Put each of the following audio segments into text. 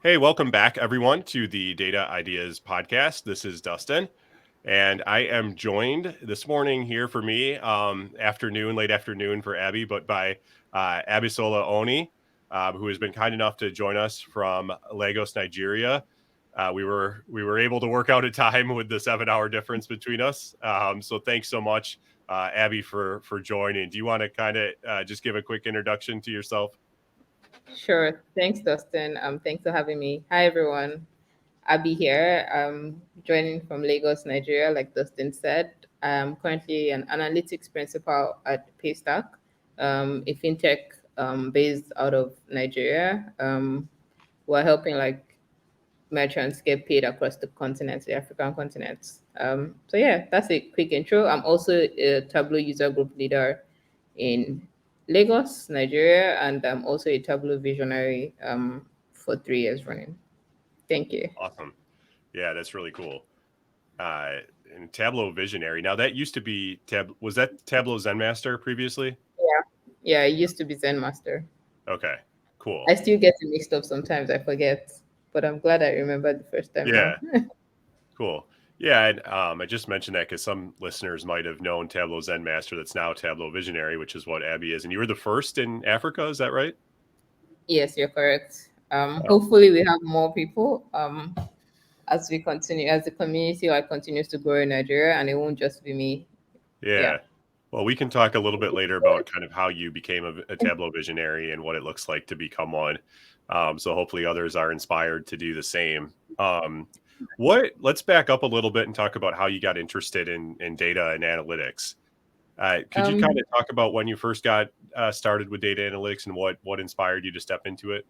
Hey, welcome back, everyone, to the Data Ideas podcast. This is Dustin, and I am joined this morning here for me, late afternoon for Abby, but by Abisola Oni, who has been kind enough to join us from Lagos, Nigeria. We were able to work out a time with the 7 hour difference between us. So thanks so much, Abby, for joining. Do you want to kind of just give a quick introduction to yourself? Sure. Thanks, Dustin. Thanks for having me. Hi, everyone. Abby here. Joining from Lagos, Nigeria, like Dustin said. I'm currently an analytics principal at Paystack, a fintech based out of Nigeria. We're helping like merchants get paid across the continent, the African continent. So yeah, that's a quick intro. I'm also a Tableau user group leader in Lagos, Nigeria, and I'm also a Tableau Visionary for 3 years running. Thank you. Awesome. Yeah, that's really cool. uh, and Tableau Visionary. Now that used to be Was that Tableau Zenmaster previously? Yeah, yeah. I used to be Zen Master. Okay, I cool. still get it mixed up sometimes. I forget, but I'm glad I remembered the first time now. Yeah, cool. Yeah, and I just mentioned that because some listeners might have known Tableau Zenmaster. That's now Tableau Visionary, which is what Abby is. And you were the first in Africa, is that right? Yes, you're correct. Oh, Hopefully, we have more people. As we continue, as the community like continues to grow in Nigeria, and it won't just be me. Yeah. yeah. Well, we can talk a little bit later about kind of how you became a Tableau Visionary and what it looks like to become one. So hopefully others are inspired to do the same. Let's back up a little bit and talk about how you got interested in data and analytics. Could you kind Um, of talk about when you first got started with data analytics and what inspired you to step into it?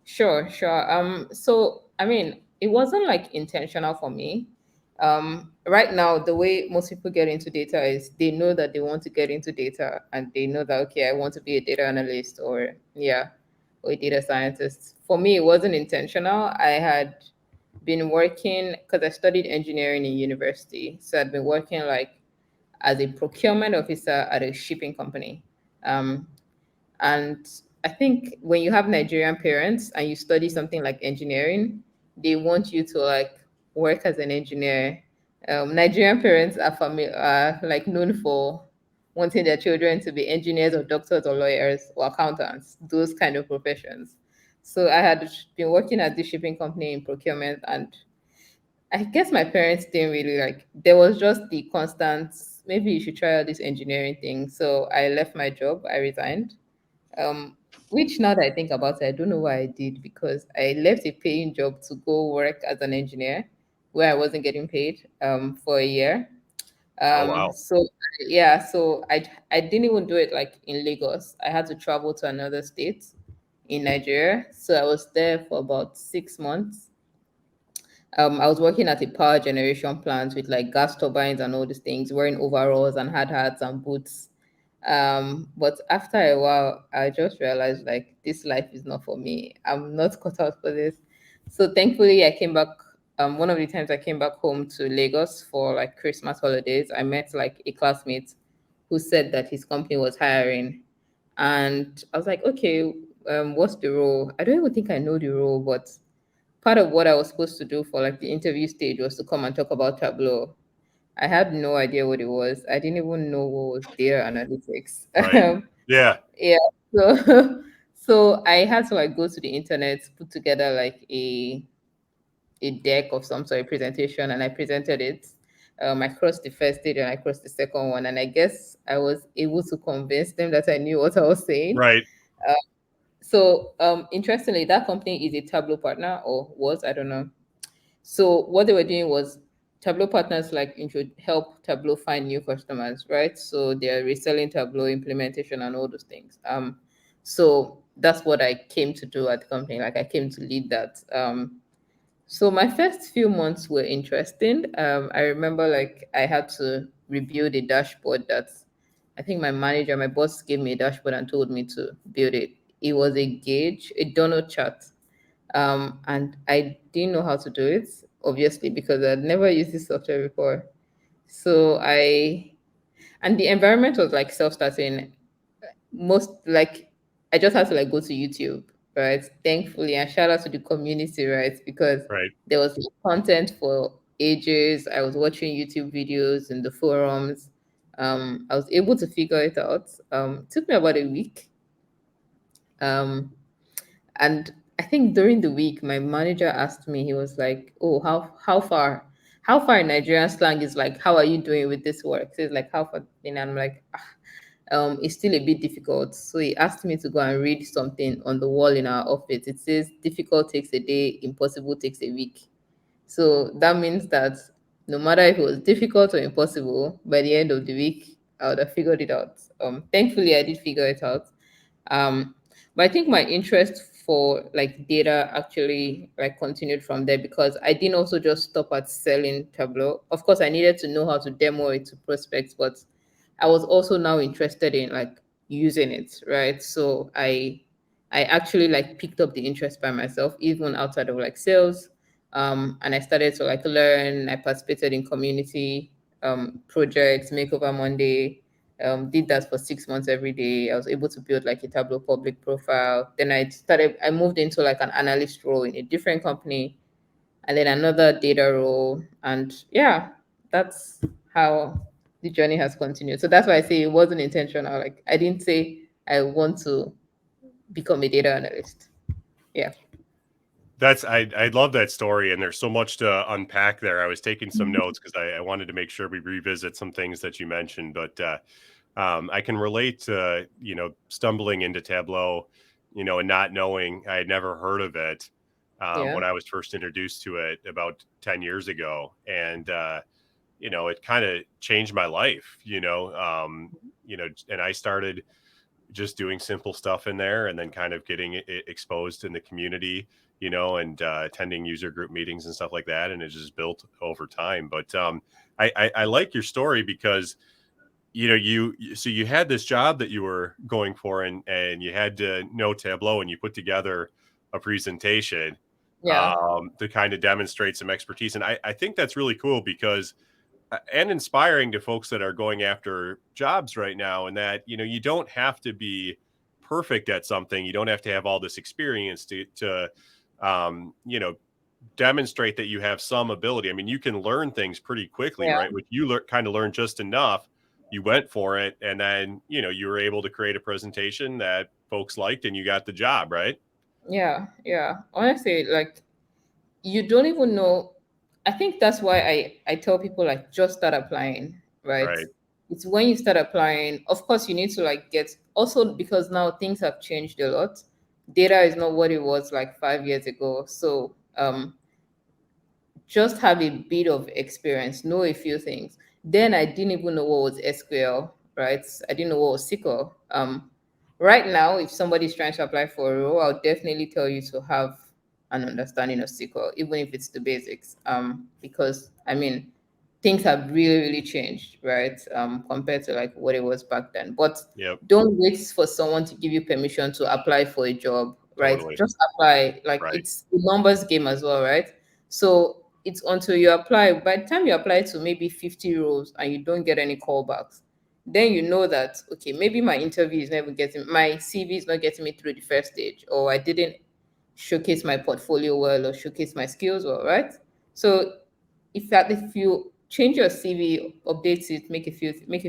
sure, sure. So I mean, it wasn't like intentional for me. Right now, the way most people get into data is they know that they want to get into data, and they know that okay, I want to be a data analyst or yeah, or a data scientist. For me, it wasn't intentional. I had been working because I studied engineering in university, so I'd been working like as a procurement officer at a shipping company. Um, and I think when you have Nigerian parents and you study something like engineering, they want you to like work as an engineer. Nigerian parents are like known for wanting their children to be engineers or doctors or lawyers or accountants, those kind of professions. So I had been working at this shipping company in procurement, and I guess my parents didn't really like. There was just the constant. Maybe you should try out this engineering thing. So I left my job. I resigned. Which now that I think about it, I don't know why I did because I left a paying job to go work as an engineer where I wasn't getting paid for a year. Oh, wow. So yeah, so I didn't even do it like in Lagos. I had to travel to another state in Nigeria. So I was there for about 6 months. I was working at a power generation plant with like gas turbines and all these things, wearing overalls and hard hats and boots. But after a while, I just realized like this life is not for me. I'm not cut out for this. So thankfully, I came back. One of the times I came back home to Lagos for like Christmas holidays, I met like a classmate who said that his company was hiring, and I was like, okay, what's the role? I don't even think I know the role, but part of what I was supposed to do for like the interview stage was to come and talk about Tableau. I had no idea what it was. I didn't even know what was data analytics. Right. Yeah. Yeah. So so I had to like go to the internet, put together like a deck of some sort of presentation, and I presented it. I crossed the first stage and I crossed the second one, and I guess I was able to convince them that I knew what I was saying. Right. So interestingly, that company is a Tableau partner or was, I don't know. So what they were doing was Tableau partners like help Tableau find new customers, right? So they're reselling Tableau implementation and all those things. So that's what I came to do at the company. Like I came to lead that. So my first few months were interesting. I remember like I had to rebuild a dashboard that I think my manager, my boss gave me a dashboard and told me to build it. It was a gauge, a donut chart, and I didn't know how to do it, obviously, because I'd never used this software before. So and the environment was like self-starting. Most like, I just had to like go to YouTube, right? Thankfully, and shout out to the community, right? Because Right. there was content for ages. I was watching YouTube videos in the forums. I was able to figure it out. It took me about a week. Um, and I think during the week, my manager asked me, he was like, "Oh, how far in Nigerian slang is like, how are you doing with this work?" So it's like, how far? And I'm like, it's still a bit difficult. So he asked me to go and read something on the wall in our office. It says, difficult takes a day, impossible takes a week. So that means that no matter if it was difficult or impossible, by the end of the week, I would have figured it out. Thankfully, I did figure it out. Um, but I think my interest for like data actually like continued from there because I didn't also just stop at selling Tableau. Of course, I needed to know how to demo it to prospects, but I was also now interested in like using it, right? So I actually like picked up the interest by myself, even outside of like sales. And I started to like learn. I participated in community projects, Makeover Monday, did that for 6 months every day. I was able to build like a Tableau public profile. Then I moved into like an analyst role in a different company and then another data role. And yeah, that's how the journey has continued. So that's why I say it wasn't intentional. Like I didn't say I want to become a data analyst. Yeah. I love that story, and there's so much to unpack there. I was taking some notes because I wanted to make sure we revisit some things that you mentioned, but I can relate to stumbling into Tableau, and not knowing. I had never heard of it Yeah. when I was first introduced to it about 10 years ago, and it kind of changed my life. And I started just doing simple stuff in there and then kind of getting it exposed in the community, and attending user group meetings and stuff like that. And it just built over time. But I like your story because, so you had this job that you were going for and you had to know Tableau and you put together a presentation Yeah. to kind of demonstrate some expertise. And I think that's really cool because and inspiring to folks that are going after jobs right now, and that you don't have to be perfect at something. You don't have to have all this experience to um you know demonstrate that you have some ability. I mean, you can learn things pretty quickly, Yeah. right? Which you kind of learned just enough. You went for it, and then you were able to create a presentation that folks liked, and you got the job, right? Yeah. Yeah. Honestly, like you don't even know. I think that's why I tell people like just start applying, right? Right. It's when you start applying, of course you need to like get also because now things have changed a lot. Data is not what it was like 5 years ago. So just have a bit of experience, know a few things. Then I didn't even know what was SQL, right? I didn't know what was SQL. Right now, if somebody's trying to apply for a role, I'll definitely tell you to have an understanding of SQL, even if it's the basics. Because I mean, things have really, really changed, right? Compared to like what it was back then. But Yep. don't wait for someone to give you permission to apply for a job, right? Totally. Just apply. Like Right. it's a numbers game as well, right? So it's until you apply. By the time you apply to maybe 50 roles and you don't get any callbacks, then you know that okay, maybe my interview is never getting my CV is not getting me through the first stage, or I didn't showcase my portfolio well or showcase my skills well, right? So if you change your CV, update it, make a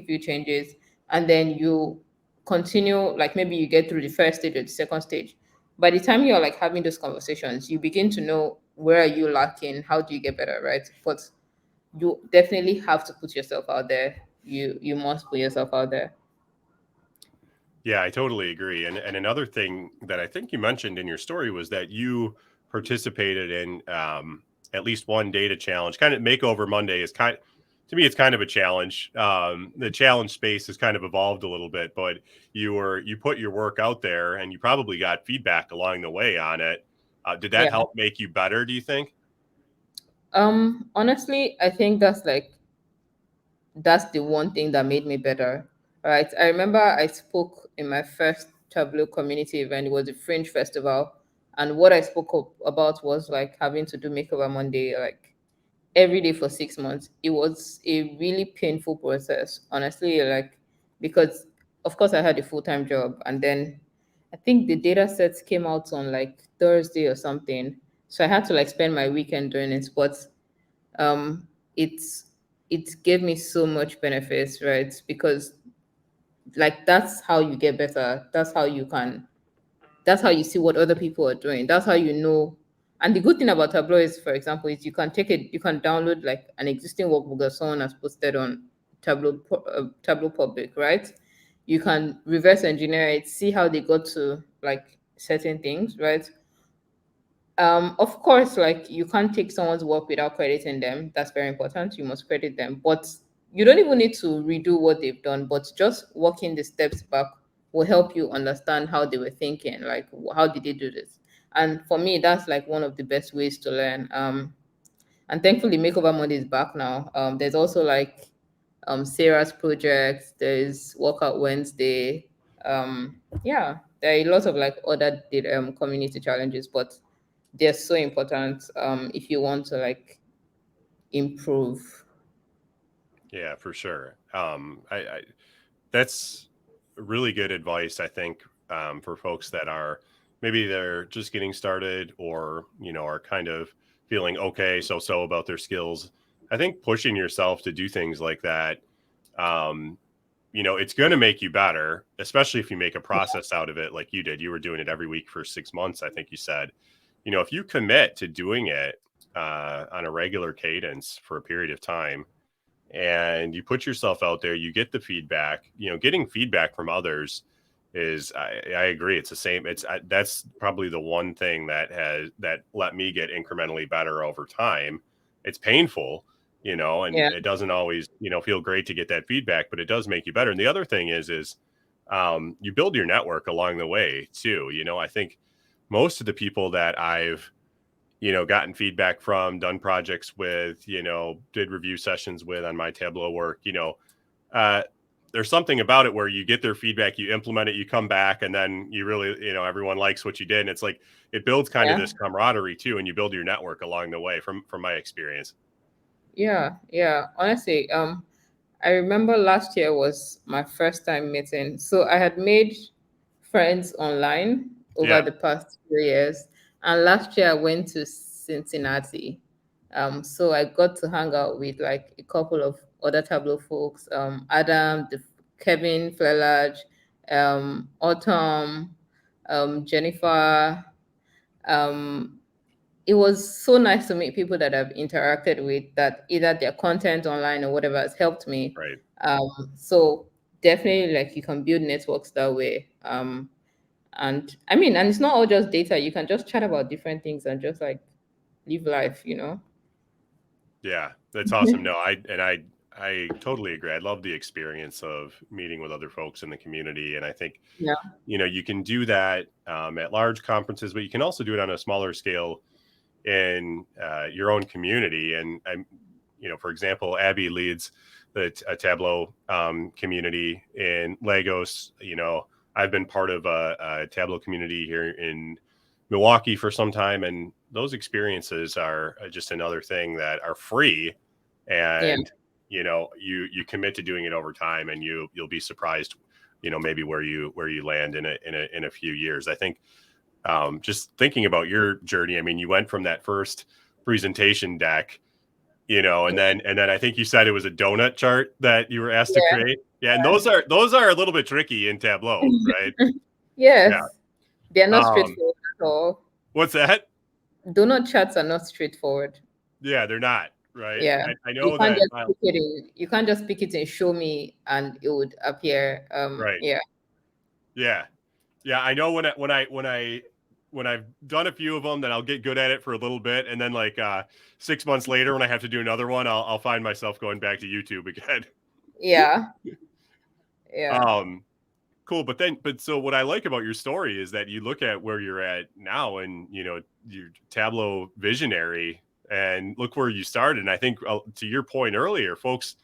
few changes, and then you continue, like maybe you get through the first stage or the second stage. By the time you're like having those conversations, you begin to know where are you lacking, how do you get better, right? But you definitely have to put yourself out there. You must put yourself out there. Yeah, I totally agree. And another thing that I think you mentioned in your story was that you participated in at least one data challenge. Kind of Makeover Monday is to me, it's kind of a challenge. The challenge space has kind of evolved a little bit, but you put your work out there, and you probably got feedback along the way on it. Did that Yeah. help make you better, do you think? Honestly, I think that's the one thing that made me better. Right. I remember I spoke in my first Tableau community event. It was a Fringe festival. And what I spoke about was like having to do Makeover Monday, like every day for 6 months. It was a really painful process, honestly, like because of course I had a full-time job and then I think the data sets came out on like Thursday or something. So I had to like spend my weekend doing it. But um it's it gave me so much benefits, right? Because like that's how you get better. That's how you see what other people are doing. That's how you know. And the good thing about Tableau is, for example, is you can download like an existing workbook that someone has posted on Tableau Public, right? You can reverse engineer it, see how they got to like certain things, right? Of course, like you can't take someone's work without crediting them. That's very important. You must credit them, but you don't even need to redo what they've done. But just walking the steps back will help you understand how they were thinking. Like, how did they do this? And for me, that's like one of the best ways to learn. And thankfully, Makeover Monday is back now. There's also like Sarah's project. There's Workout Wednesday. Yeah, there are a lot of like other community challenges, but they're so important if you want to like improve. Yeah, for sure. I that's really good advice, I think, for folks that are maybe they're just getting started or, are kind of feeling okay, so about their skills. I think pushing yourself to do things like that, um, it's going to make you better, especially if you make a process out of it like you did. You were doing it every week for 6 months, I think you said. If you commit to doing it on a regular cadence for a period of time, and you put yourself out there, you get the feedback. Getting feedback from others is, I agree, it's the same. That's probably the one thing that let me get incrementally better over time. It's painful, and Yeah, it doesn't always feel great to get that feedback, but it does make you better. And the other thing is you build your network along the way too. I think most of the people that I've gotten feedback from, done projects with, did review sessions with on my Tableau work, uh, there's something about it where you get their feedback, you implement it, you come back, and then you really, everyone likes what you did. And it's like, it builds kind of yeah, this camaraderie too. And you build your network along the way from my experience. yeah. Honestly, I remember last year was my first time meeting. So I had made friends online over Yeah. the past 3 years. And last year I went to Cincinnati. So I got to hang out with like a couple of other Tableau folks, Adam, Kevin Flelage, Autumn, Jennifer. Um, it was so nice to meet people that I've interacted with, that either their content online or whatever has helped me. Right. So definitely like you can build networks that way. And I mean, and it's not all just data. You can just chat about different things and just like live life. Yeah, that's awesome. No, I totally agree. I love the experience of meeting with other folks in the community. And I think, Yeah. you can do that at large conferences, but you can also do it on a smaller scale in your own community. And for example, Abby leads the Tableau community in Lagos. I've been part of a Tableau community here in Milwaukee for some time, and those experiences are just another thing that are free. Yeah. And you commit to doing it over time, and you'll be surprised, maybe where you land in a few years. I think just thinking about your journey, I mean, you went from that first presentation deck, and then I think you said it was a donut chart that you were asked to Yeah. create. Yeah, and those are a little bit tricky in Tableau, right? Yeah. Yes. They're not Um, straightforward at all. what's that? Donut chats are not straightforward. Yeah, they're not, right? Yeah. I know that. You can't just pick it and show me and it would appear. Right. Yeah. Yeah. Yeah, I know when I've done a few of them, then I'll get good at it for a little bit, and then like 6 months later, when I have to do another one, I'll find myself going back to YouTube again. Yeah. Yeah. um, cool, but so what I like about your story is that you look at where you're at now, and your Tableau Visionary, and look where you started. And I think to your point earlier, folks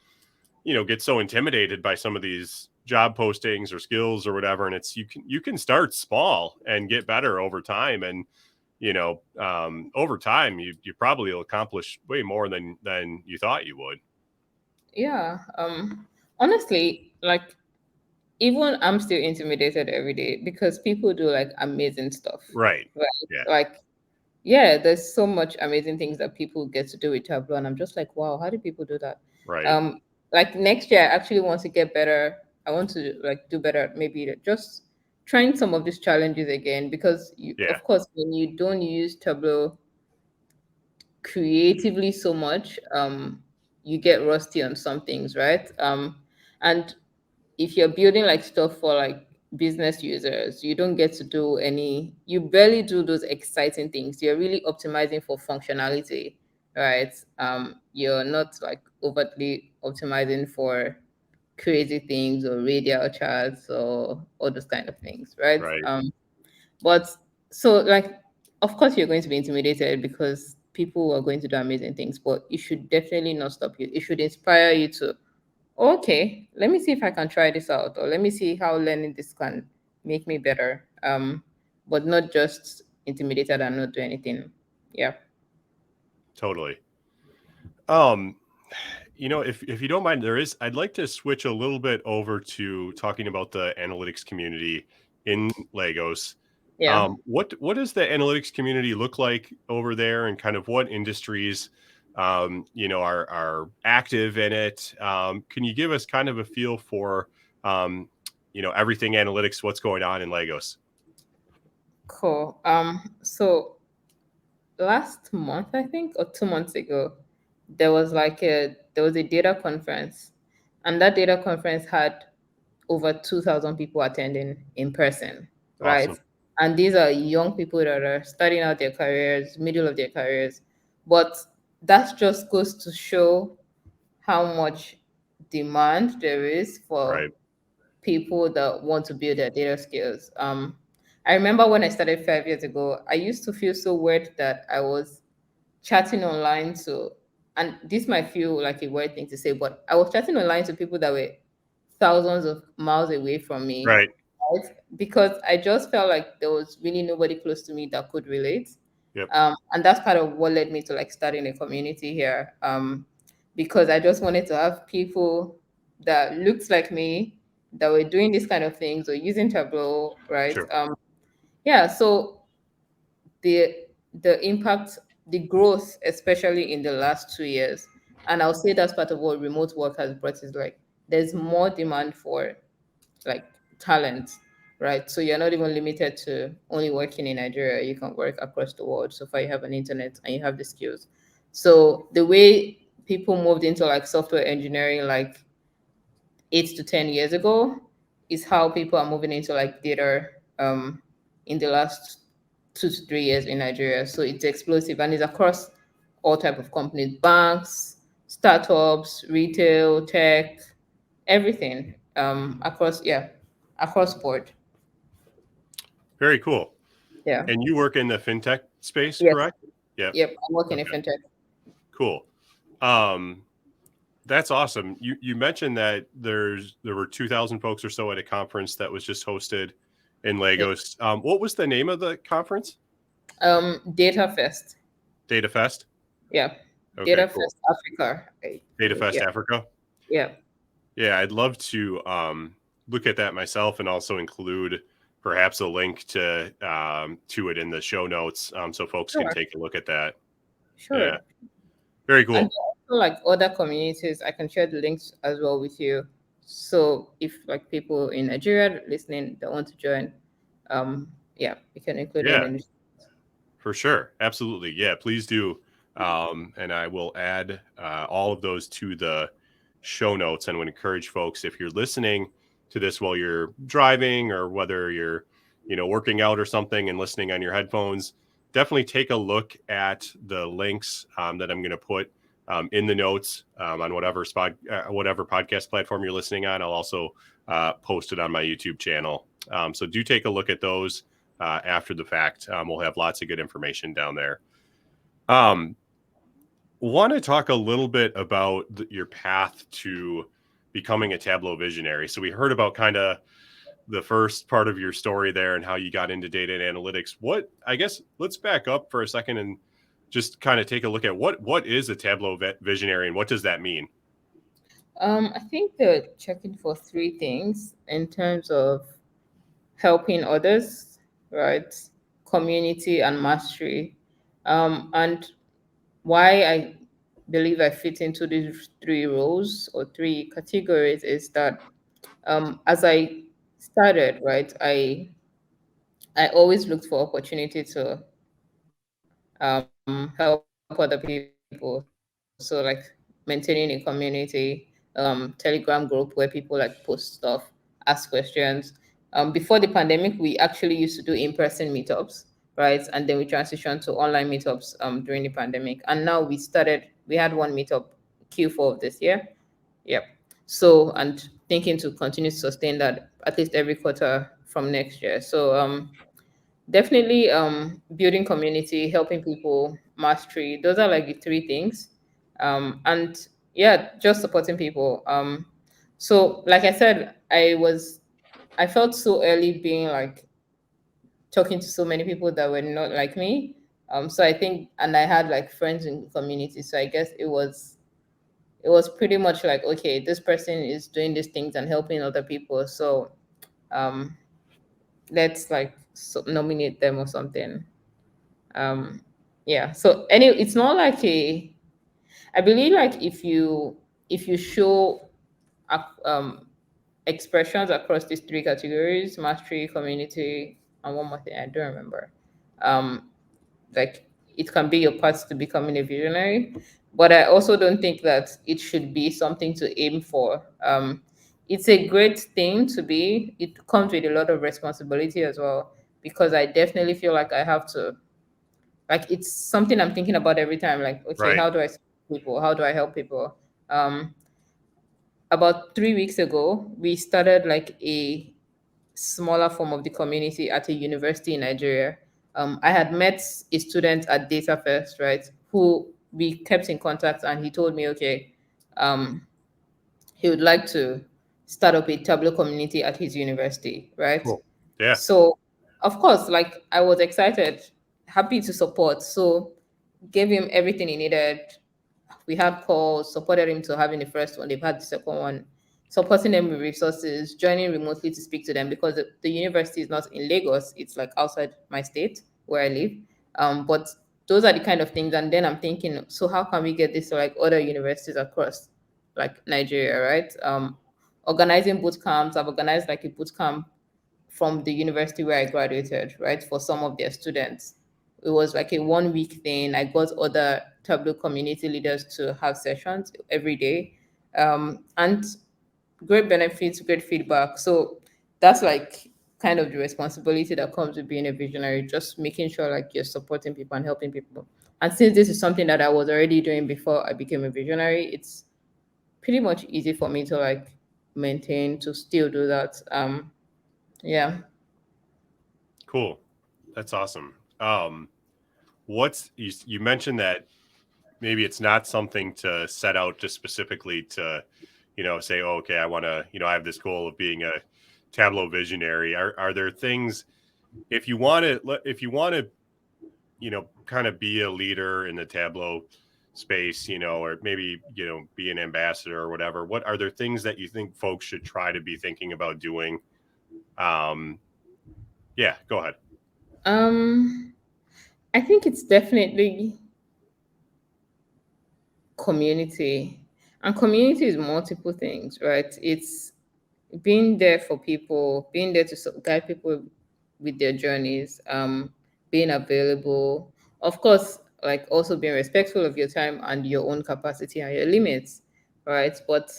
get so intimidated by some of these job postings or skills or whatever, and it's you can start small and get better over time. And over time you probably will accomplish way more than you thought you would. Yeah. Honestly, like even I'm still intimidated every day because people do like amazing stuff, Right. right? Yeah. Like, yeah, there's so much amazing things that people get to do with Tableau, and I'm just like, wow, how do people do that? Right. Um, like next year, I actually want to get better. I want to like do better, maybe just trying some of these challenges again because you, Yeah. of course, when you don't use Tableau creatively so much, you get rusty on some things, right? And if you're building like stuff for like business users, you don't get to do any, you barely do those exciting things. You're really optimizing for functionality, right? You're not like overtly optimizing for crazy things or radial charts or all those kind of things, right? Right. But so like of course you're going to be intimidated because people are going to do amazing things, but it should definitely not stop you. It should inspire you to, okay, let me see if I can try this out, or let me see how learning this can make me better. But not just intimidated and not do anything. Yeah. Totally. Um, if you don't mind, I'd like to switch a little bit over to talking about the analytics community in Lagos. Yeah. What does the analytics community look like over there, and kind of what industries, are active in it? Can you give us kind of a feel for, everything analytics, what's going on in Lagos? Cool. So last month, I think, or 2 months ago, there was a data conference, and that data conference had over 2,000 people attending in person, right? Awesome. And these are young people that are starting out their careers, middle of their careers. But that just goes to show how much demand there is for Right. people that want to build their data skills. I remember when I started 5 years ago, I used to feel so weird that I was chatting online to, and this might feel like a weird thing to say, but I was chatting online to people that were thousands of miles away from me, Right. right? Because I just felt like there was really nobody close to me that could relate. Yep. And that's part of what led me to like starting a community here. Because I just wanted to have people that looked like me that were doing these kind of things or using Tableau, right? Sure. Yeah, so the impact, the growth, especially in the last 2 years, and I'll say that's part of what remote work has brought is like there's more demand for like talent, right? So you're not even limited to only working in Nigeria. You can work across the world so far you have an internet and you have the skills. So the way people moved into like software engineering like 8 to 10 years ago is how people are moving into like data in the last 2 to 3 years in Nigeria. So it's explosive and it's across all type of companies, banks, startups, retail, tech, everything across, yeah, across board. Very cool. Yeah. And you work in the fintech space, Yes. correct? Yep. Yep. I'm working in Okay. fintech. Cool. Um, that's awesome. You mentioned that there were 2,000 folks or so at a conference that was just hosted in Yeah. Lagos. What was the name of the conference? DataFest. DataFest. Yeah. Okay, cool. DataFest Africa, I believe. DataFest Yeah. Africa. Yeah. Yeah, I'd love to look at that myself and also include perhaps a link to it in the show notes, so folks can Sure. take a look at that. Yeah, Sure. very And cool. also like other communities, I can share the links as well with you. So if like people in Nigeria listening that want to join, yeah, we can include it Yeah, in. for sure. Absolutely. Yeah, please do. And I will add all of those to the show notes, and would encourage folks, if you're listening to this while you're driving, or whether you're, working out or something and listening on your headphones, definitely take a look at the links that I'm going to put in the notes on whatever podcast platform you're listening on. I'll also post it on my YouTube channel. So do take a look at those after the fact. We'll have lots of good information down there. Um, Want to talk a little bit about your path to becoming a Tableau visionary. So we heard about kind of the first part of your story there and how you got into data and analytics. I guess let's back up for a second and just kind of take a look at what is a Tableau visionary and what does that mean? I think they're checking for three things in terms of helping others, right? Community and mastery. And why I believe I fit into these three roles or three categories is that as I started, right, I always looked for opportunity to help other people. So like maintaining a community, Telegram group where people like post stuff, ask questions. Before the pandemic, we actually used to do in-person meetups, right? And then we transitioned to online meetups during the pandemic. And now we had one meetup Q4 of this year. Yep. So, and thinking to continue to sustain that at least every quarter from next year. So, definitely building community, helping people, mastery. Those are like the three things. And yeah, just supporting people. So like I said, I felt so early being like talking to so many people that were not like me. So I think, and I had like friends in community. So I guess it was pretty much like, okay, this person is doing these things and helping other people. So um let's like nominate them or something. um yeah, so it's not like a, I believe like if you show um expressions across these three categories, mastery, community, and one more thing I don't remember, um like it can be your path to becoming a visionary. But I also don't think that it should be something to aim for. It's a great thing to be, it comes with a lot of responsibility as well, because I definitely feel like I have to, like it's something I'm thinking about every time, like, okay, Right. how do I support people, how do I help people? About 3 weeks ago we started like a smaller form of the community at a university in Nigeria. I had met a student at DataFest, right, who we kept in contact, and he told me, okay, um he would like to start up a Tableau community at his university, right? Cool. Yeah. So, of course, like I was excited, happy to support. So, gave him everything he needed. We had calls, supported him to having the first one. They've had the second one, supporting them with resources, joining remotely to speak to them because the university is not in Lagos. It's like outside my state where I live. But those are the kind of things. And then I'm thinking, so how can we get this to like other universities across like Nigeria, right? Organizing boot camps. I've organized like a boot camp from the university where I graduated, right, for some of their students. It was like a 1 week thing. I got other Tableau community leaders to have sessions every day. And great benefits, great feedback. So that's like kind of the responsibility that comes with being a visionary, just making sure like you're supporting people and helping people. And since this is something that I was already doing before I became a visionary, it's pretty much easy for me to like maintain to still do that. Yeah. Cool. That's awesome. What's you mentioned that maybe it's not something to set out just specifically to, say, oh, okay, I want to, I have this goal of being a Tableau visionary. Are there things, if you want to, kind of be a leader in the Tableau space, or maybe, be an ambassador or whatever, what are there things that you think folks should try to be thinking about doing? Um, yeah, go ahead. Um, I think it's definitely community. And community is multiple things, right? It's being there for people, being there to guide people with their journeys, being available. Of course, like also being respectful of your time and your own capacity and your limits, right? But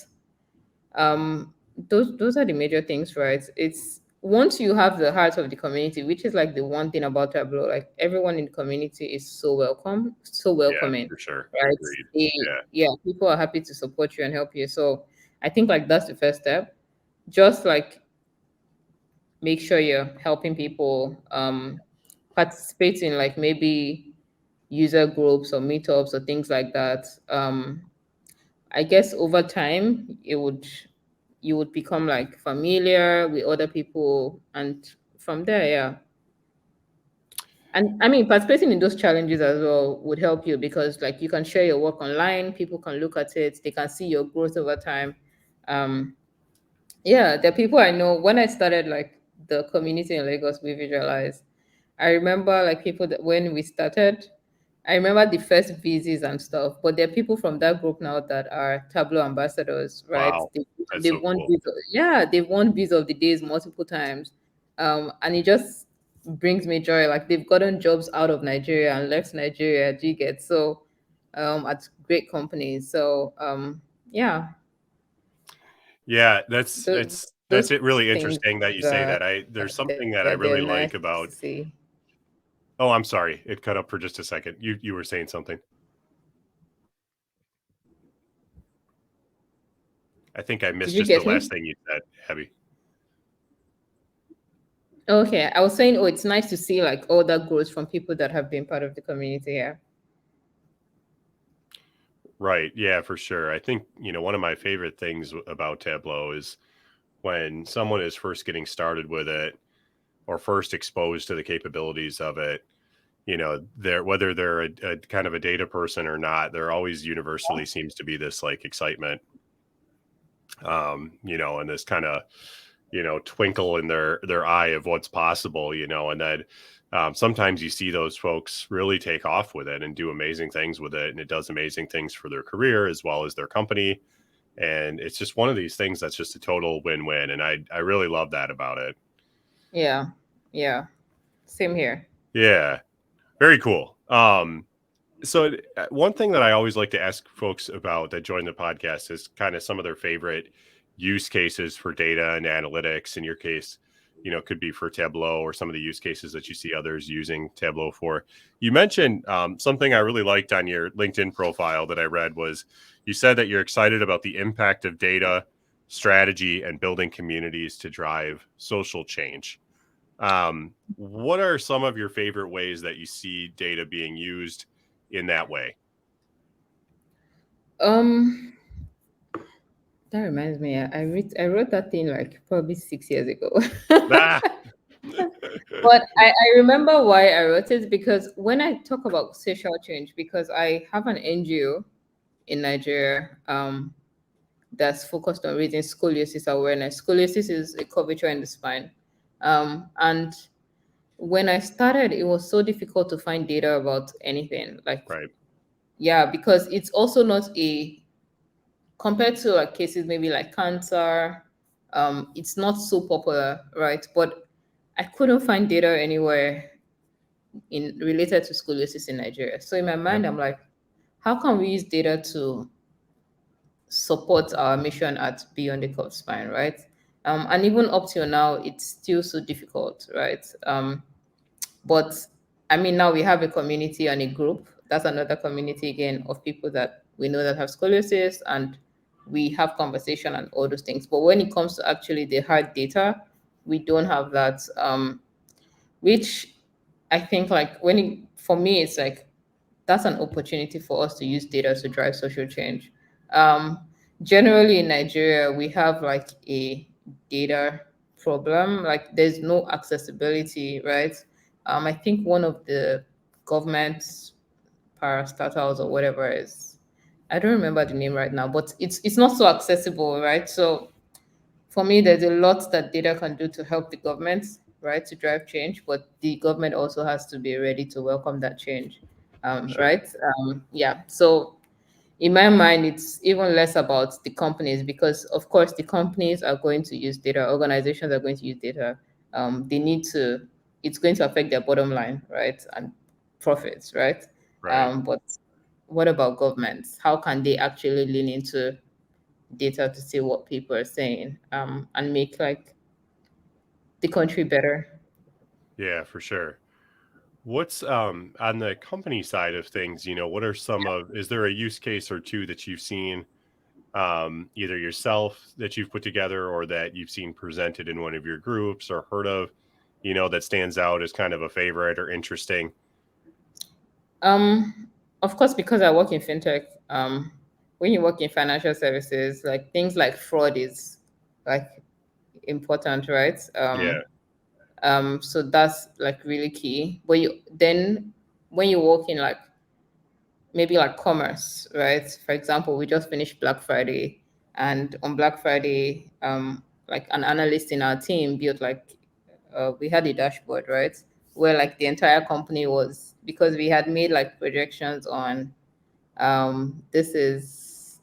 those are the major things, right? It's once you have the heart of the community, which is like the one thing about Tableau, like everyone in the community is so welcome, so Yeah, welcoming, for sure. right? Agreed. They, Yeah. yeah, people are happy to support you and help you. So I think like that's the first step. Just like make sure you're helping people, participate in like maybe user groups or meetups or things like that. I guess over time you would become like familiar with other people, and from there, yeah. And I mean, participating in those challenges as well would help you because like you can share your work online, people can look at it, they can see your growth over time. Yeah, the people I know when I started like the community in Lagos, we visualize. I remember like people that when we started, I remember the first VZs and stuff, but there are people from that group now that are Tableau ambassadors, right? Wow, that's They've so won cool. yeah, they've won Biz of the Days multiple times. And it just brings me joy. Like they've gotten jobs out of Nigeria and left Nigeria, do you get so at great companies. So yeah, Yeah, those that's it. Really things interesting that you say are that. There's something that I they're really nice like to about. see. Oh, I'm sorry, it cut up for just a second. You were saying something. I think I Did missed you just the get last me? thing you said, Abby. Okay, I was saying, oh, it's nice to see like all that growth from people that have been part of the community here. Right. Yeah, for sure. I think, one of my favorite things about Tableau is when someone is first getting started with it or first exposed to the capabilities of it, they're whether they're a kind of a data person or not, there always universally seems to be this like excitement, and this kind of, twinkle in their eye of what's possible, and then sometimes you see those folks really take off with it and do amazing things with it, and it does amazing things for their career as well as their company. And it's just one of these things that's just a total win-win. And I really love that about it. Yeah, yeah, same here. Yeah, very cool. So one thing that I always like to ask folks about that join the podcast is kind of some of their favorite use cases for data and analytics. In your case, could be for Tableau or some of the use cases that you see others using Tableau for. You mentioned something I really liked on your LinkedIn profile that I read was you said that you're excited about the impact of data strategy and building communities to drive social change. What are some of your favorite ways that you see data being used in that way? Um, that reminds me, I wrote that thing like probably 6 years ago. Ah, But I remember why I wrote it because when I talk about social change, because I have an NGO in Nigeria that's focused on raising scoliosis awareness. Scoliosis is a curvature in the spine. And when I started, it was so difficult to find data about anything. Like, right. yeah, because it's also not a compared to like cases maybe like cancer, it's not so popular, right? But I couldn't find data anywhere in related to scoliosis in Nigeria. So in my Yep. mind, I'm like, how can we use data to support our mission at Beyond the Curved Spine, right? And even up till now, it's still so difficult, right? But I mean, now we have a community and a group. That's another community again of people that we know that have scoliosis, and we have conversation and all those things. But when it comes to actually the hard data, we don't have that. Which I think like for me, it's like that's an opportunity for us to use data to drive social change. Um, Generally in Nigeria, we have like a data problem. Like there's no accessibility, right? I think one of the government's parastatals or whatever is, I don't remember the name right now, but it's not so accessible, right? So for me, there's a lot that data can do to help the government, right, to drive change, but the government also has to be ready to welcome that change, Sure. right? Yeah. So in my mind, it's even less about the companies because, of course, the companies are going to use data, organizations are going to use data. They need to, it's going to affect their bottom line, right, and profits, right? Right. But what about governments? How can they actually lean into data to see what people are saying and make like the country better? Yeah, for sure. What's on the company side of things, what are some of is there a use case or two that you've seen either yourself that you've put together or that you've seen presented in one of your groups or heard of, that stands out as kind of a favorite or interesting? Of course, because I work in fintech, when you work in financial services, like things like fraud is like important, right? Yeah. So that's like really key. But you then when you work in like maybe like commerce, right? For example, we just finished Black Friday. And on Black Friday, like an analyst in our team built like we had a dashboard, right? Where like the entire company was, because we had made like projections on this is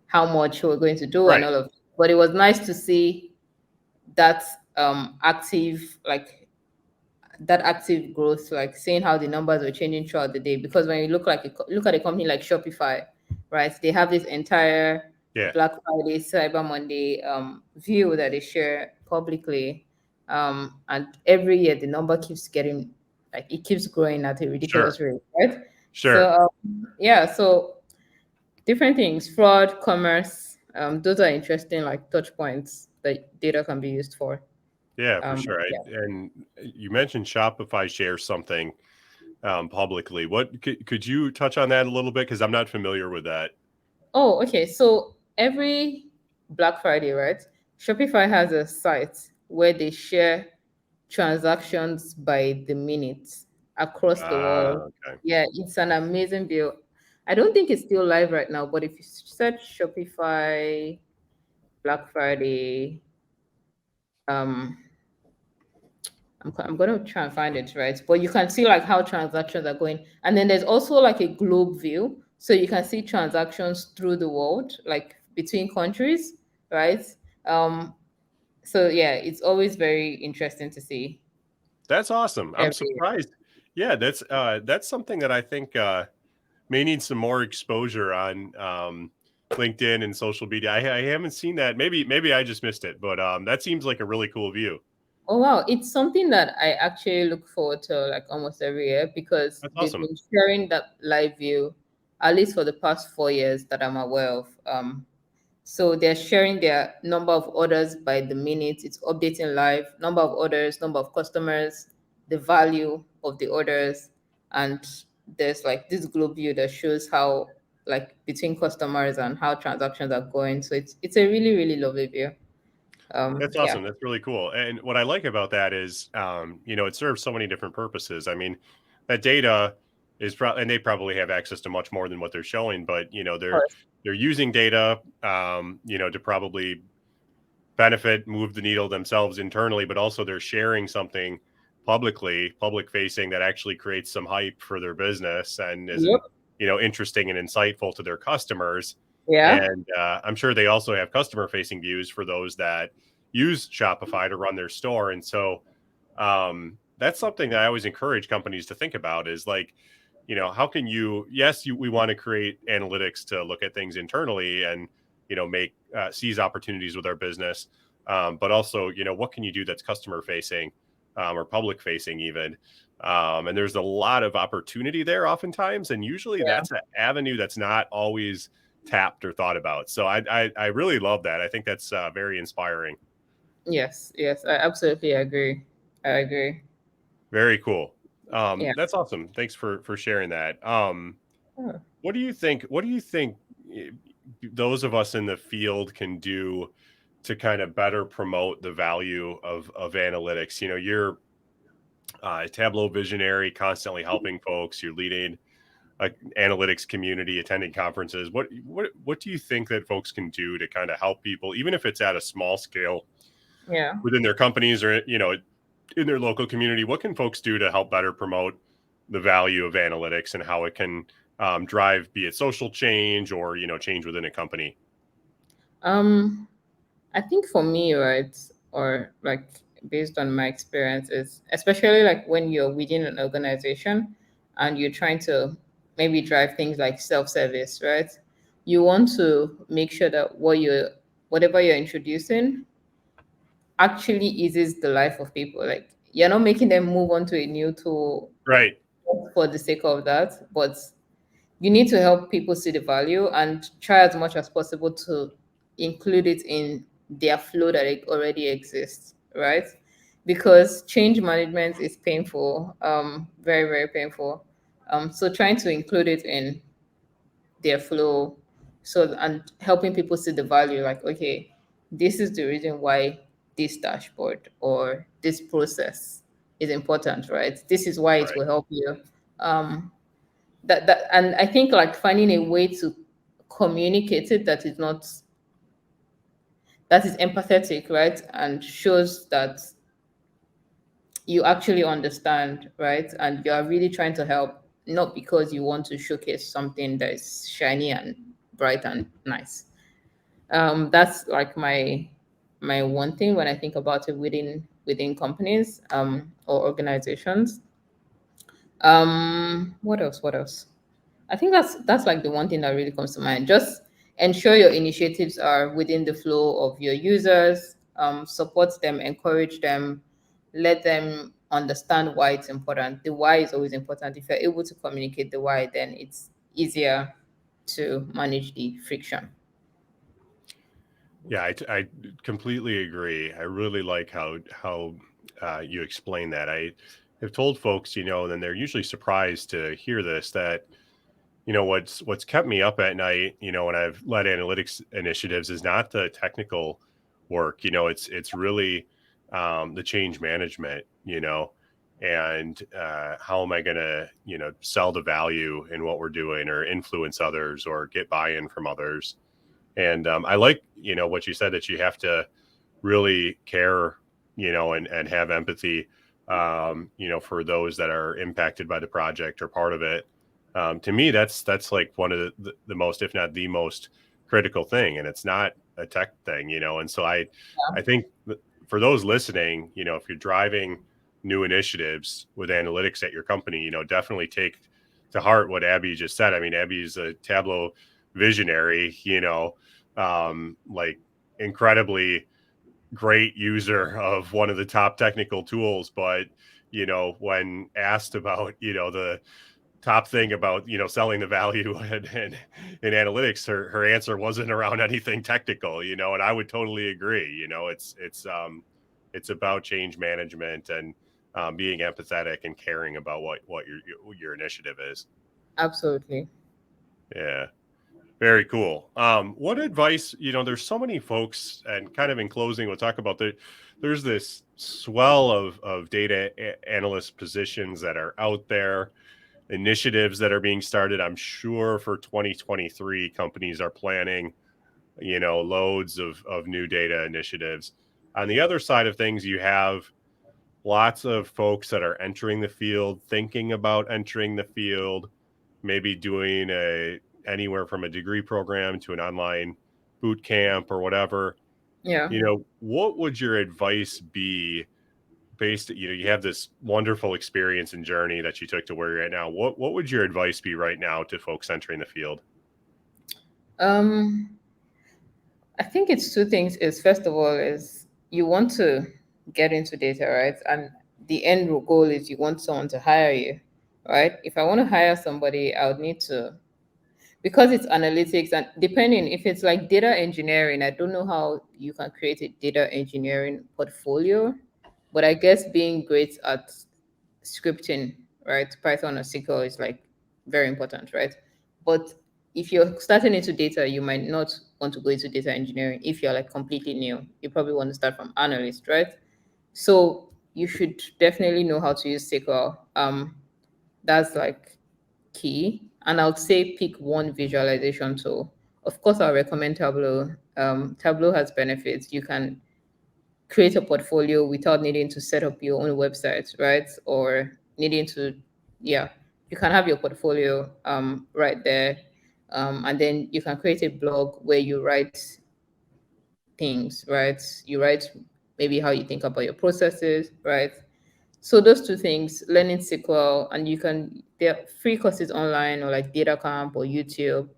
how much we're going to do and Right. all of, but it was nice to see that active, like that active growth, like seeing how the numbers were changing throughout the day. Because when you look at a company like Shopify, right, they have this entire Yeah. Black Friday, Cyber Monday view that they share publicly, and every year the number keeps getting, like it keeps growing at a Sure. ridiculous rate, right? Sure. So yeah, so different things, fraud, commerce, those are interesting like touch points that data can be used for. Yeah, for sure. Yeah. And you mentioned Shopify shares something publicly. What could you touch on that a little bit? Because I'm not familiar with that. Oh, okay. So every Black Friday, right? Shopify has a site where they share transactions by the minute across the world. Okay. Yeah, it's an amazing view. I don't think it's still live right now, but if you search Shopify Black Friday, um, I'm gonna try and find it, right? But you can see like how transactions are going, and then there's also like a globe view, so you can see transactions through the world, like between countries, right? Um, so yeah, it's always very interesting to see That's awesome. I'm every year. surprised. Yeah, that's something that I think may need some more exposure on LinkedIn and social media. I haven't seen that. Maybe I just missed it, but that seems like a really cool view. Oh wow, it's something that I actually look forward to like almost every year because That's they've awesome. been sharing that live view at least for the past 4 years that I'm aware of. So they're sharing their number of orders by the minute. It's updating live, number of orders, number of customers, the value of the orders, and there's like this globe view that shows how like between customers and how transactions are going. So it's a really really lovely view. That's Yeah, awesome. That's really cool. And what I like about that is, it serves so many different purposes. I mean, that data is probably, and they probably have access to much more than what they're showing, but of course. they're using data, to probably benefit, move the needle themselves internally, but also they're sharing something publicly, public facing that actually creates some hype for their business and Yep. isn't, interesting and insightful to their customers. Yeah. And I'm sure they also have customer facing views for those that use Shopify to run their store. And so that's something that I always encourage companies to think about is like, how can we want to create analytics to look at things internally and, make seize opportunities with our business. But also, what can you do that's customer facing or public facing even? And there's a lot of opportunity there oftentimes. And usually Yeah. that's an avenue that's not always tapped or thought about. So I really love that. I think that's very inspiring. Yes. Yes. I absolutely agree. I agree. Very cool. Yeah. That's awesome. Thanks for sharing that. Oh, What do you think? What do you think those of us in the field can do to kind of better promote the value of analytics? You're Tableau Visionary, constantly helping folks. You're leading a analytics community, attending conferences. What do you think that folks can do to kind of help people, even if it's at a small scale yeah. within their companies or in their local community? What can folks do to help better promote the value of analytics and how it can drive, be it social change or change within a company? Um, I think for me, right, or like based on my experiences, especially like when you're within an organization and you're trying to maybe drive things like self-service, right? You want to make sure that whatever you're introducing actually eases the life of people. Like you're not making them move on to a new tool Right. for the sake of that, but you need to help people see the value and try as much as possible to include it in their flow that it already exists, right? Because change management is painful, very, very painful. So trying to include it in their flow, so and helping people see the value, like, okay, this is the reason why this dashboard or this process is important, right? This is why it Right. will help you. Um, and I think like finding a way to communicate it that is not that is empathetic, right? And shows that you actually understand, right? And you are really trying to help, not because you want to showcase something that is shiny and bright and nice. That's like my one thing when I think about it within companies or organizations. What else? What else? I think that's like the one thing that really comes to mind. Just ensure your initiatives are within the flow of your users, support them, encourage them, let them understand why it's important. The why is always important. If you're able to communicate the why, then it's easier to manage the friction. Yeah, I completely agree. I really like how you explain that. I have told folks, then they're usually surprised to hear this, that what's kept me up at night, when I've led analytics initiatives, is not the technical work. It's really the change management. And how am I going to sell the value in what we're doing, or influence others, or get buy-in from others. And I like what you said, that you have to really care, and have empathy, for those that are impacted by the project or part of it. To me, that's like one of the most, if not the most critical thing, and it's not a tech thing. And so I think for those listening, if you're driving new initiatives with analytics at your company, definitely take to heart what Abby just said. I mean, Abby's a Tableau visionary, like incredibly great user of one of the top technical tools, but when asked about the top thing about selling the value in analytics, her answer wasn't around anything technical, and I would totally agree. It's about change management, and being empathetic and caring about what your initiative is. Absolutely. Yeah. Very cool. What advice, there's so many folks, and kind of in closing, we'll talk about there's this swell of data analyst positions that are out there, initiatives that are being started. I'm sure for 2023, companies are planning, loads of new data initiatives. On the other side of things, you have lots of folks that are entering the field, thinking about entering the field, maybe doing anywhere from a degree program to an online boot camp or whatever. Yeah. What would your advice be, based, you have this wonderful experience and journey that you took to where you're at now. What would your advice be right now to folks entering the field? Um, I think it's two things. Is first of all is you want to get into data, right? And the end goal is you want someone to hire you, right? If I want to hire somebody, I would need to, because it's analytics, and depending if it's like data engineering, I don't know how you can create a data engineering portfolio, but I guess being great at scripting, right? Python or SQL is like very important, right? But if you're starting into data, you might not want to go into data engineering. If you're like completely new, you probably want to start from analyst, right? So you should definitely know how to use SQL. That's like key. And I would say pick one visualization tool. Of course, I'll recommend Tableau. Tableau has benefits. You can create a portfolio without needing to set up your own website, right? Or needing to, yeah, you can have your portfolio right there. And then you can create a blog where you write things, right? You write maybe how you think about your processes, right? So those two things, learning SQL, and you can, there are free courses online or like Data Camp or YouTube.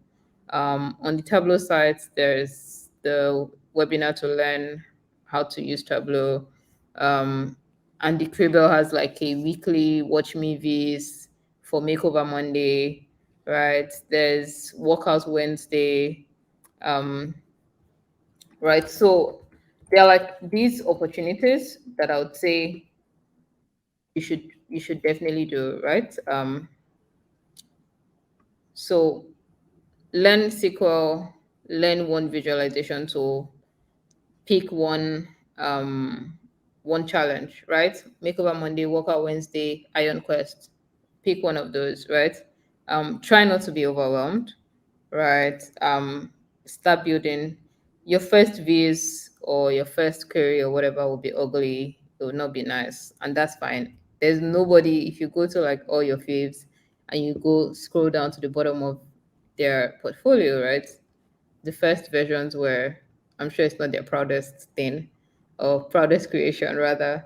On the Tableau site, there's the webinar to learn how to use Tableau. Um, and the Cribble has like a weekly watch movies for Makeover Monday, right? There's Workout Wednesday, um, right? So there are like these opportunities that I would say you should definitely do, right? So learn SQL, learn one visualization tool, pick one challenge, right? Makeover Monday, Workout Wednesday, Iron Quest. Pick one of those, right? Try not to be overwhelmed, right? Start building. your first views or your first query or whatever will be ugly. It will not be nice, and that's fine. There's nobody. If you go to like all your faves and you go scroll down to the bottom of their portfolio, right? The first versions were, I'm sure it's not their proudest thing or proudest creation rather.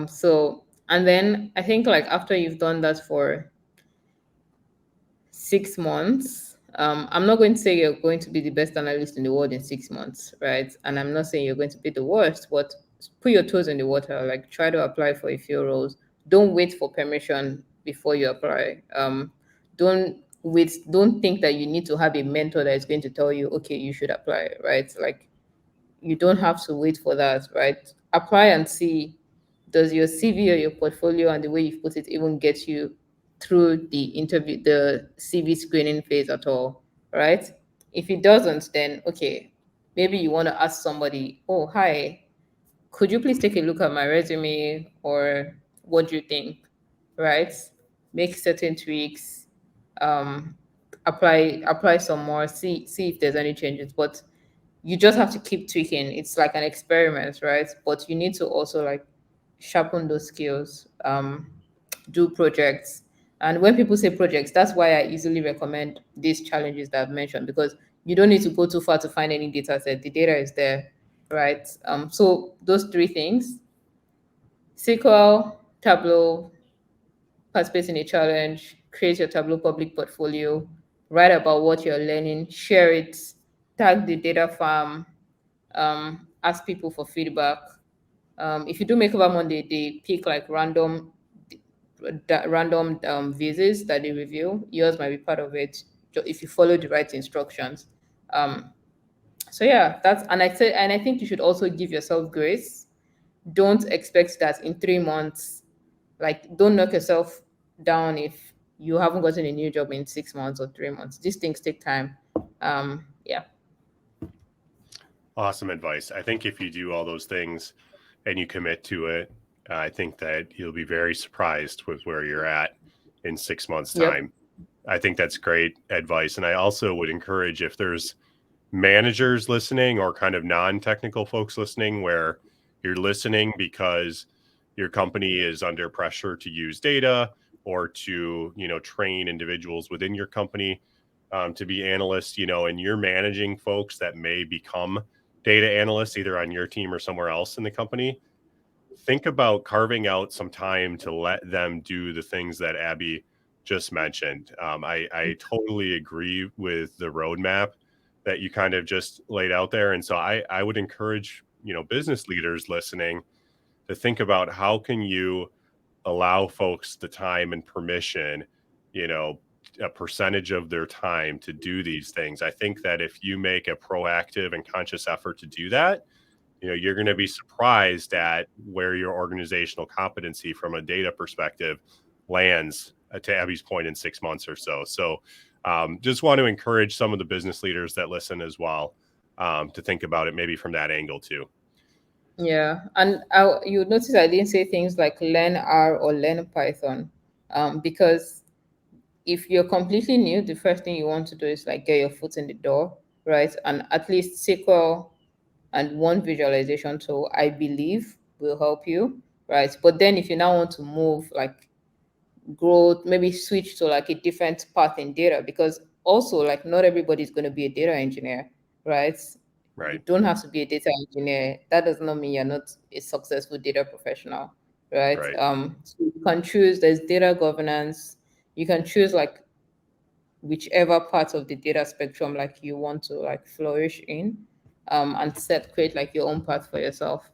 So and then I think like after you've done that for 6 months. I'm not going to say you're going to be the best analyst in the world in 6 months, right? And I'm not saying you're going to be the worst, but put your toes in the water. Like try to apply for a few roles. Don't wait for permission before you apply. Don't wait. Don't think that you need to have a mentor that is going to tell you, okay, you should apply, right? Like you don't have to wait for that, right? Apply and see, does your CV or your portfolio and the way you've put it even get you through the interview, the CV screening phase at all, right? If it doesn't, then okay, maybe you want to ask somebody, oh, hi, could you please take a look at my resume, or what do you think, right? Make certain tweaks, um, apply some more, see if there's any changes. But you just have to keep tweaking. It's like an experiment, right? But you need to also like sharpen those skills, do projects. And when people say projects, that's why I easily recommend these challenges that I've mentioned, because you don't need to go too far to find any data set. The data is there, right? So those three things: SQL, Tableau, participate in a challenge, create your Tableau public portfolio, write about what you're learning, share it, tag the data farm, ask people for feedback. If you do Makeover Monday, they pick like random visits that they review. Yours might be part of it if you follow the right instructions. Um, so yeah, that's and I say and I think you should also give yourself grace. Don't expect that in 3 months, like don't knock yourself down if you haven't gotten a new job in 6 months or 3 months. These things take time. Yeah. Awesome advice. I think if you do all those things and you commit to it, I think that you'll be very surprised with where you're at in 6 months' Yep. time. I think that's great advice. And I also would encourage, if there's managers listening or kind of non-technical folks listening, where you're listening because your company is under pressure to use data or to, train individuals within your company to be analysts, and you're managing folks that may become data analysts either on your team or somewhere else in the company. Think about carving out some time to let them do the things that Abby just mentioned. I totally agree with the roadmap that you kind of just laid out there. And so I would encourage, business leaders listening to think about, how can you allow folks the time and permission, you know, a percentage of their time to do these things. I think that if you make a proactive and conscious effort to do that, you're going to be surprised at where your organizational competency from a data perspective lands, to Abby's point, in 6 months or so. So just want to encourage some of the business leaders that listen as well, to think about it maybe from that angle too. Yeah, and you would notice I didn't say things like learn R or learn Python, because if you're completely new, the first thing you want to do is like get your foot in the door, right? And at least SQL and one visualization tool, I believe, will help you, right? But then if you now want to move, like grow, maybe switch to like a different path in data, because also like not everybody's going to be a data engineer, right? You Right. don't have to be a data engineer. That does not mean you're not a successful data professional, right? Right. So you can choose, there's data governance. You can choose like whichever part of the data spectrum like you want to like flourish in, and create like your own path for yourself.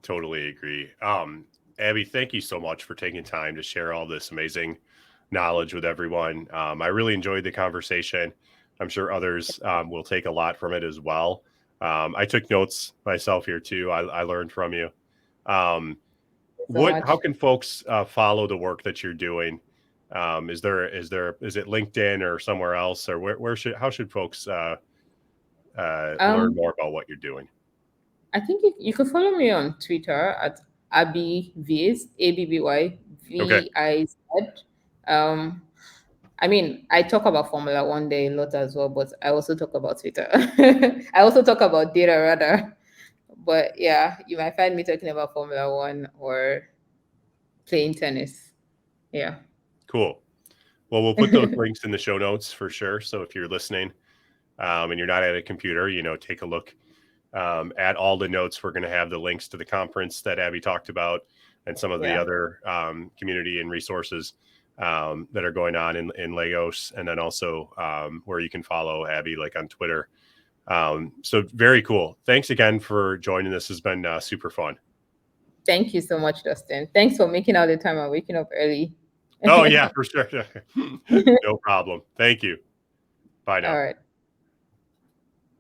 Totally agree. Abby, thank you so much for taking time to share all this amazing knowledge with everyone. I really enjoyed the conversation. I'm sure others will take a lot from it as well. I took notes myself here too. I learned from you. Um, So how much. can folks follow the work that you're doing? Is it LinkedIn or somewhere else, or how should folks learn Um, more about what you're doing? I think you can follow me on Twitter at Abby Viz, ABBY Okay. VIZ. Um, I mean, I talk about Formula One day a lot as well, but I also talk about Twitter. I also talk about data rather. But yeah, you might find me talking about Formula One or playing tennis. Yeah. Cool. Well, we'll put those links in the show notes for sure. So if you're listening and you're not at a computer, take a look at all the notes. We're going to have the links to the conference that Abby talked about and some of the Yeah. other community and resources that are going on in Lagos, and then also where you can follow Abby like on Twitter. So very cool. Thanks again for joining. This has been super fun. Thank you so much, Dustin. Thanks for making out the time and waking up early. Oh yeah, for sure. No problem. Thank you. Bye now. All right.